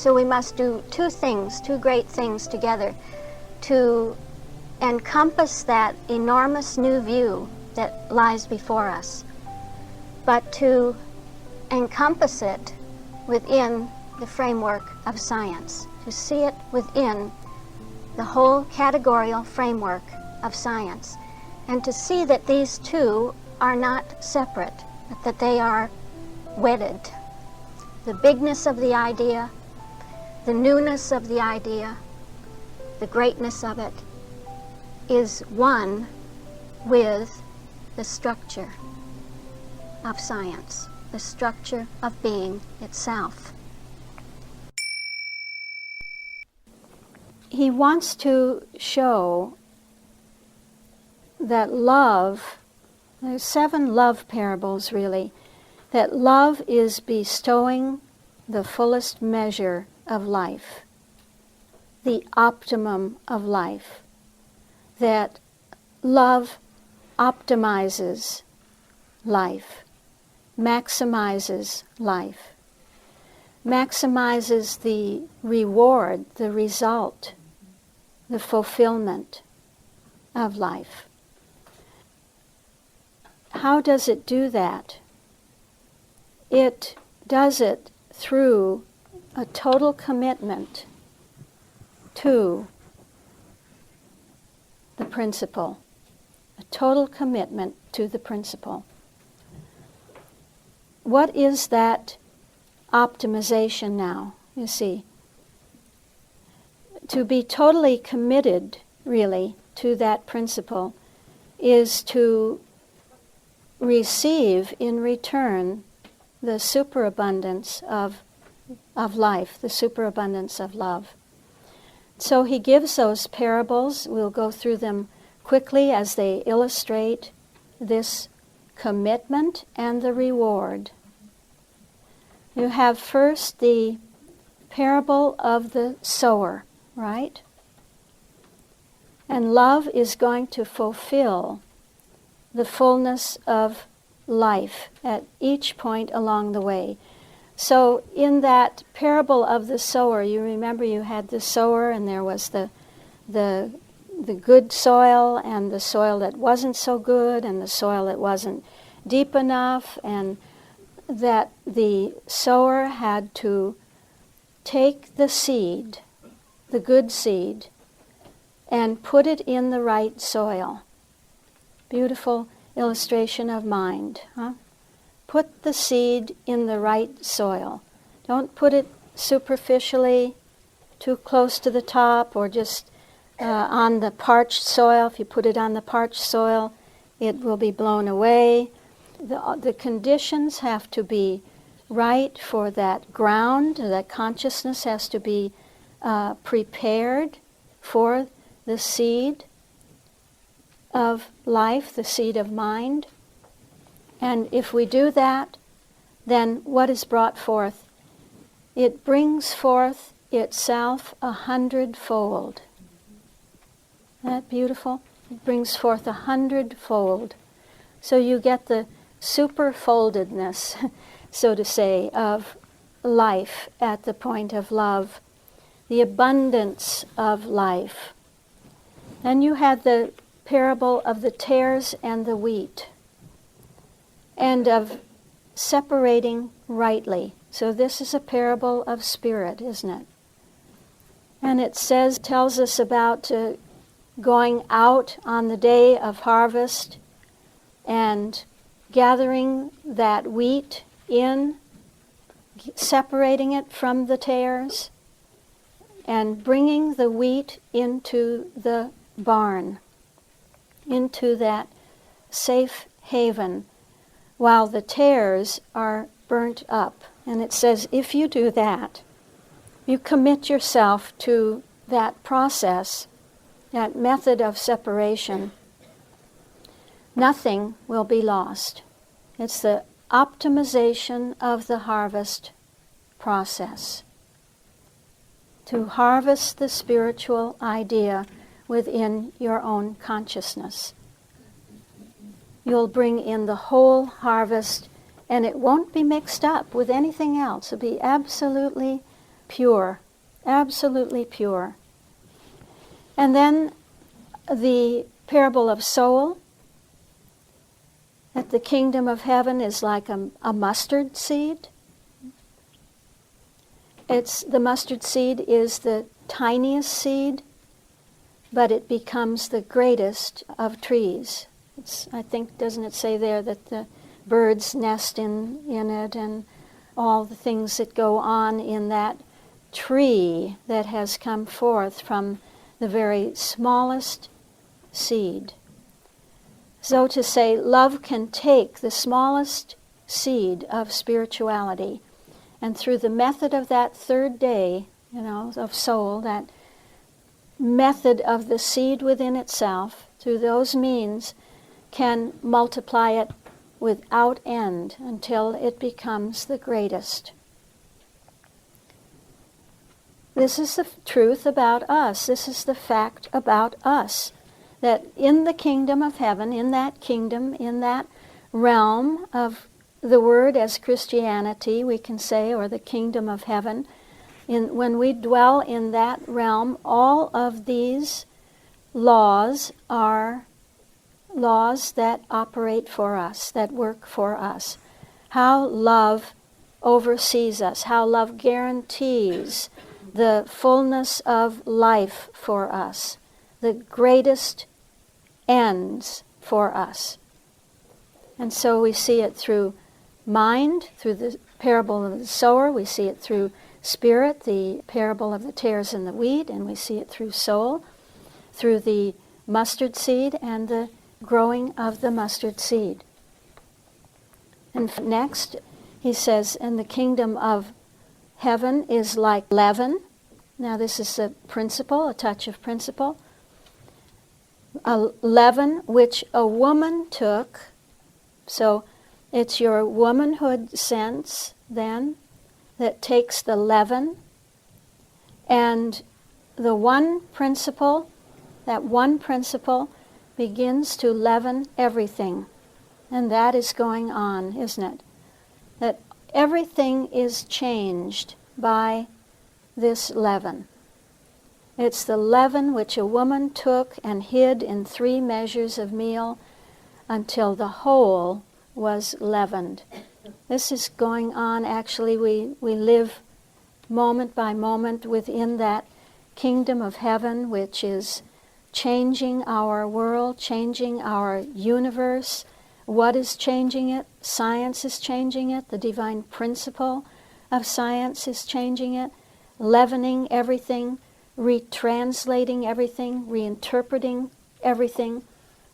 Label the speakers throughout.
Speaker 1: So we must do two things, two great things together, to encompass that enormous new view that lies before us, but to encompass it within the framework of science, to see it within the whole categorical framework of science, and to see that these two are not separate, but that they are wedded. The bigness of the idea, the newness of the idea, the greatness of it is one with the structure of science, the structure of being itself. He wants to show that love, there's 7 love parables really, that love is bestowing the fullest measure of life, the optimum of life, that love optimizes life, maximizes life, maximizes the reward, the result, the fulfillment of life. How does it do that? It does it through a total commitment to the principle, a total commitment to the principle. What is that optimization now, you see? To be totally committed, really, to that principle is to receive in return the superabundance of life, the superabundance of love. So he gives those parables. We'll go through them quickly as they illustrate this commitment and the reward. You have first the parable of the sower, right? And love is going to fulfill the fullness of life at each point along the way. So in that parable of the sower, you remember you had the sower and there was the good soil and the soil that wasn't so good and the soil that wasn't deep enough, and that the sower had to take the seed, the good seed, and put it in the right soil. Beautiful illustration of mind, huh? Put the seed in the right soil. Don't put it superficially, too close to the top, or just on the parched soil. If you put it on the parched soil, it will be blown away. The conditions have to be right for that ground. That consciousness has to be prepared for the seed of life, the seed of mind. And if we do that, then what is brought forth? It brings forth itself 100-fold. Isn't that beautiful? It brings forth 100-fold. So you get the superfoldedness, so to say, of life at the point of love, the abundance of life. Then you had the parable of the tares and the wheat, and of separating rightly. So this is a parable of spirit, isn't it? And it tells us about going out on the day of harvest and gathering that wheat in, separating it from the tares, and bringing the wheat into the barn, into that safe haven, while the tares are burnt up. And it says, if you do that, you commit yourself to that process, that method of separation, nothing will be lost. It's the optimization of the harvest process. To harvest the spiritual idea within your own consciousness. You'll bring in the whole harvest, and it won't be mixed up with anything else. It'll be absolutely pure, absolutely pure. And then the parable of soul, that the kingdom of heaven is like a mustard seed. The mustard seed is the tiniest seed, but it becomes the greatest of trees. I think, doesn't it say there that the birds nest in it, and all the things that go on in that tree that has come forth from the very smallest seed. So to say, love can take the smallest seed of spirituality, and through the method of that third day, of soul, that method of the seed within itself, through those means, can multiply it without end until it becomes the greatest. This is the truth about us. This is the fact about us. That in the kingdom of heaven, in that kingdom, in that realm of the word as Christianity, we can say, or the kingdom of heaven, when we dwell in that realm, all of these laws are laws that operate for us, that work for us. How love oversees us, how love guarantees the fullness of life for us, the greatest ends for us. And so we see it through mind, through the parable of the sower, we see it through spirit, the parable of the tares and the wheat, and we see it through soul, through the mustard seed and the growing of the mustard seed. And next, he says, and the kingdom of heaven is like leaven. Now this is a principle, a touch of principle. A leaven which a woman took. So it's your womanhood sense then that takes the leaven, and the one principle, that one principle begins to leaven everything. And that is going on, isn't it? That everything is changed by this leaven. It's the leaven which a woman took and hid in 3 measures of meal until the whole was leavened. This is going on. Actually, we live moment by moment within that kingdom of heaven, which is changing our world, changing our universe. What is changing it? Science is changing it. The divine principle of science is changing it, leavening everything, retranslating everything, reinterpreting everything.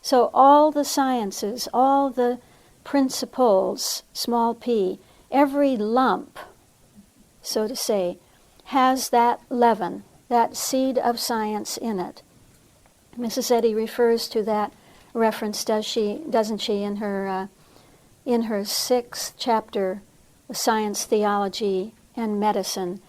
Speaker 1: So all the sciences, all the principles, small p, every lump, so to say, has that leaven, that seed of science in it. Mrs. Eddy refers to that reference, doesn't she, in her 6th chapter, Science, Theology, and Medicine.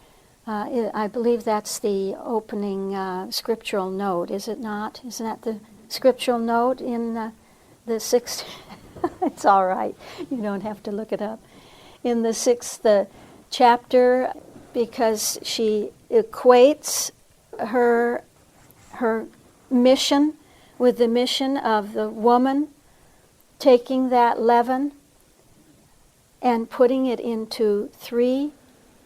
Speaker 1: I believe that's the opening scriptural note, is it not? Isn't that the scriptural note in the 6th? It's all right. You don't have to look it up. In the 6th chapter, because she equates her mission with the mission of the woman taking that leaven and putting it into 3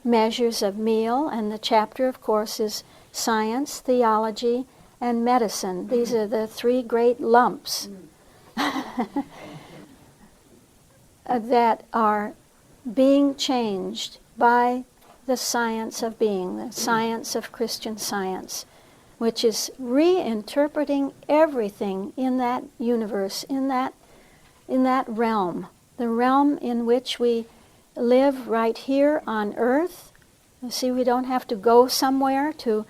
Speaker 1: measures of meal. And the chapter, of course, is science, theology, and medicine. These are the 3 great lumps that are being changed by the science of being, the science of Christian Science, which is reinterpreting everything in that universe, in that realm, the realm in which we live right here on earth. You see, we don't have to go somewhere to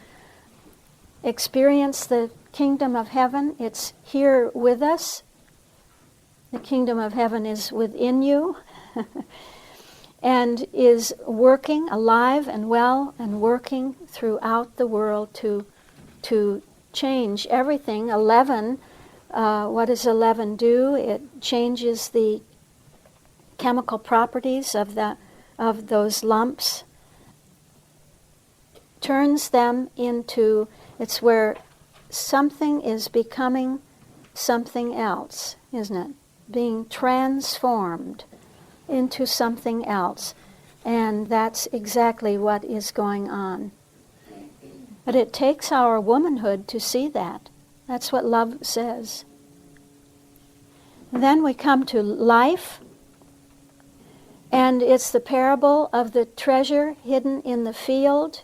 Speaker 1: experience the kingdom of heaven. It's here with us. The kingdom of heaven is within you and is working, alive and well, and working throughout the world to change everything. Leaven, what does a leaven do? It changes the chemical properties of those lumps. turns them into, it's where something is becoming something else, isn't it? Being transformed into something else. And that's exactly what is going on. But it takes our womanhood to see that. That's what love says. And then we come to life, and it's the parable of the treasure hidden in the field.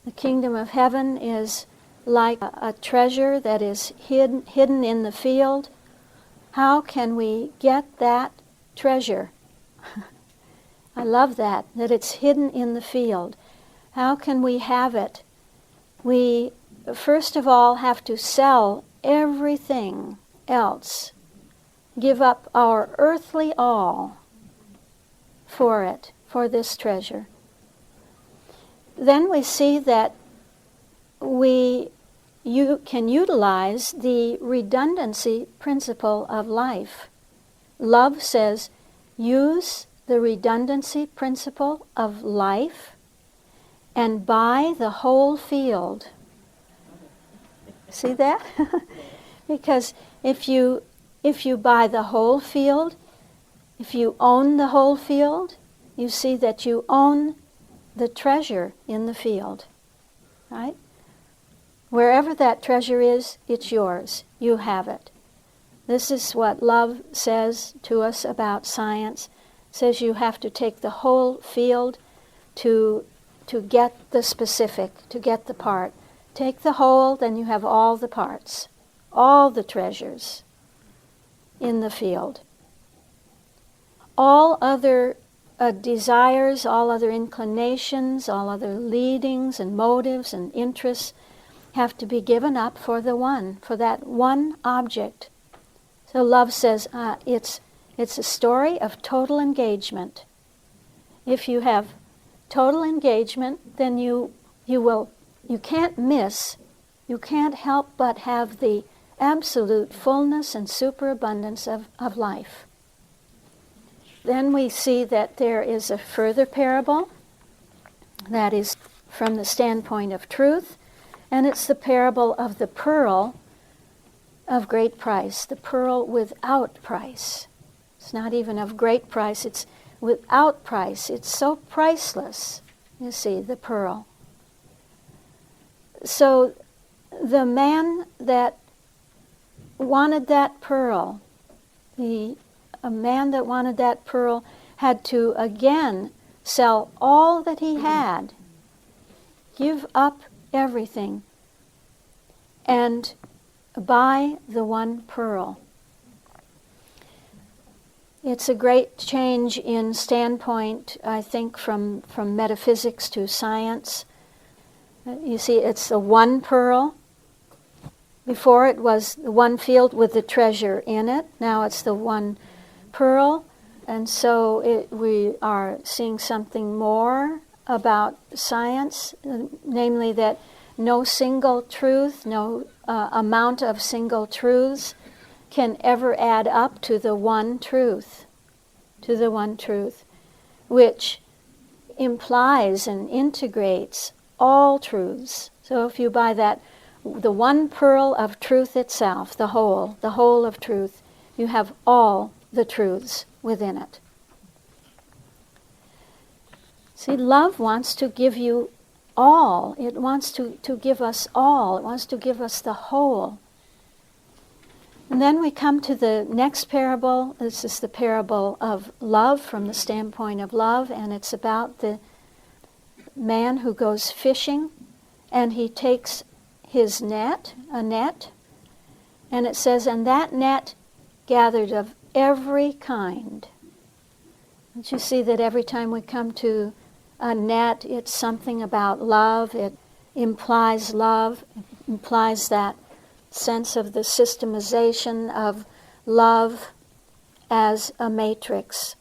Speaker 1: The kingdom of heaven is like a treasure that is hidden in the field. How can we get that treasure? I love that it's hidden in the field. How can we have it? We, first of all, have to sell everything else, give up our earthly all for it, for this treasure. Then we see that you can utilize the redundancy principle of life. Love says, use the redundancy principle of life and buy the whole field. See that? Because if you buy the whole field, if you own the whole field, you see that you own the treasure in the field, right? Wherever that treasure is, it's yours. You have it. This is what love says to us about science. It says you have to take the whole field to get the specific, to get the part. Take the whole, then you have all the parts, all the treasures in the field. All other desires, all other inclinations, all other leadings and motives and interests have to be given up for the one, for that one object. So love says it's a story of total engagement. If you have total engagement, then you can't miss, you can't help but have the absolute fullness and superabundance of life. Then we see that there is a further parable that is from the standpoint of truth, and it's the parable of the pearl of great price, the pearl without price. It's not even of great price, it's without price. It's so priceless, you see, the pearl. So the man that wanted that pearl, a man that wanted that pearl had to again sell all that he had, give up everything, and buy the one pearl. It's a great change in standpoint, I think, from metaphysics to science. You see, it's the one pearl. Before it was the one field with the treasure in it. Now it's the one pearl. And so we are seeing something more about science, namely that no single truth, no amount of single truths can ever add up to the one truth, which implies and integrates all truths. So if you buy that, the one pearl of truth itself, the whole of truth, you have all the truths within it. See, love wants to give you all. It wants to give us all. It wants to give us the whole. And then we come to the next parable. This is the parable of love from the standpoint of love, and it's about the man who goes fishing, and he takes his net, a net, and it says, and that net gathered of every kind. Don't you see that every time we come to a net, it's something about love. It implies love. It implies that sense of the systemization of love as a matrix,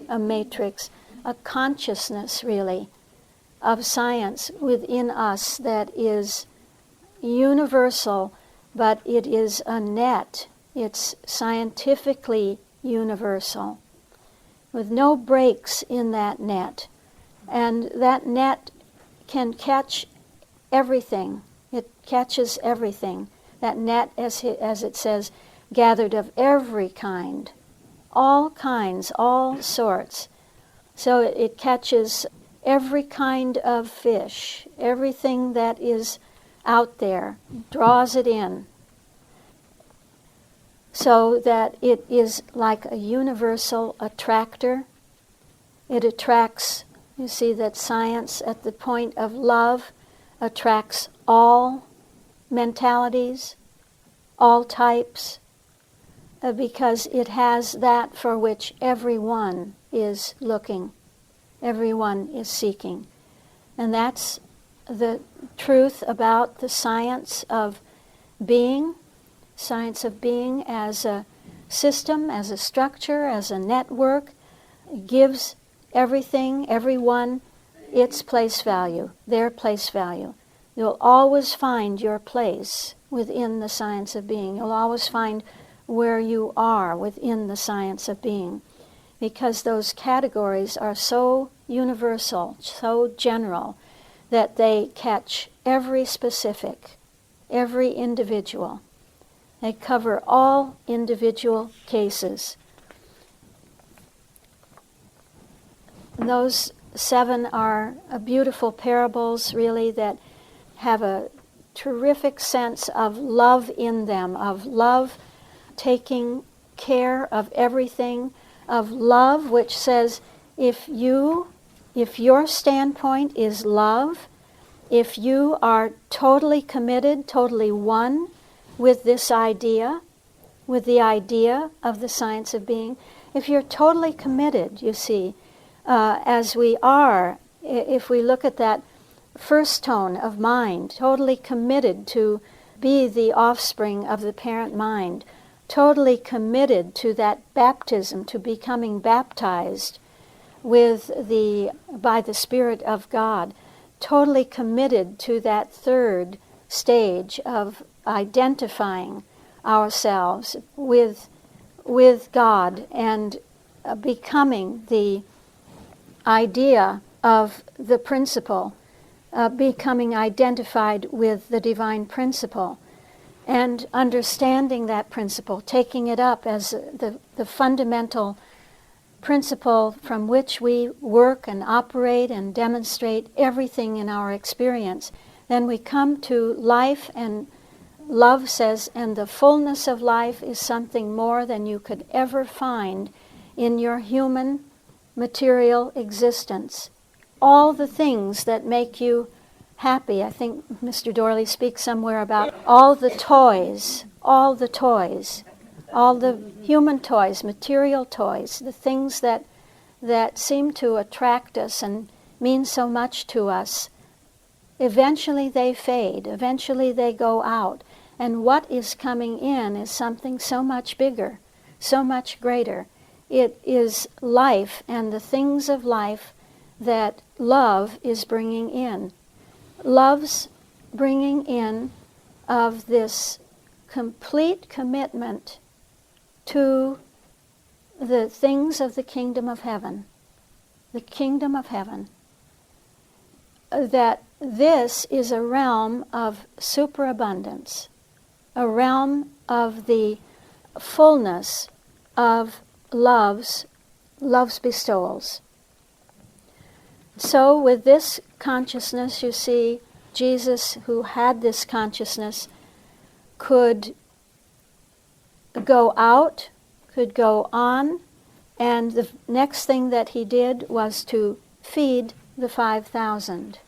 Speaker 1: a consciousness, really, of science within us that is universal, but it is a net. It's scientifically universal, with no breaks in that net. And that net can catch everything. It catches everything. That net, as it says, gathered of every kind, all sorts. So it catches every kind of fish, everything that is out there, draws it in, so that it is like a universal attractor. It attracts, you see that science at the point of love attracts all mentalities, all types, because it has that for which everyone is looking, everyone is seeking. And that's the truth about the science of being as a system, as a structure, as a network. It gives everything, everyone, its place value, their place value. You'll always find your place within the science of being. You'll always find where you are within the science of being, because those categories are so universal, so general, that they catch every specific, every individual. They cover all individual cases. Those 7 are beautiful parables, really, that have a terrific sense of love in them, of love taking care of everything, of love which says, if your standpoint is love, if you are totally committed, totally one with this idea, with the idea of the science of being, if you're totally committed, you see, as we are, if we look at that first tone of mind, totally committed to be the offspring of the parent mind, totally committed to that baptism, to becoming baptized by the Spirit of God, totally committed to that third stage of identifying ourselves with God and becoming the idea of the principle, becoming identified with the divine principle, and understanding that principle, taking it up as the fundamental principle from which we work and operate and demonstrate everything in our experience. Then we come to life, and love says, and the fullness of life is something more than you could ever find in your human material existence. All the things that make you happy. I think Mr. Dorley speaks somewhere about all the toys, all the human toys, material toys, the things that seem to attract us and mean so much to us. Eventually they fade, eventually they go out, and what is coming in is something so much bigger, so much greater. It is life and the things of life that love is bringing in. Love's bringing in of this complete commitment to the things of the kingdom of heaven. The kingdom of heaven. That this is a realm of superabundance, a realm of the fullness of love's bestowals. So with this consciousness, you see, Jesus, who had this consciousness, could go out, could go on, and the next thing that he did was to feed the 5,000.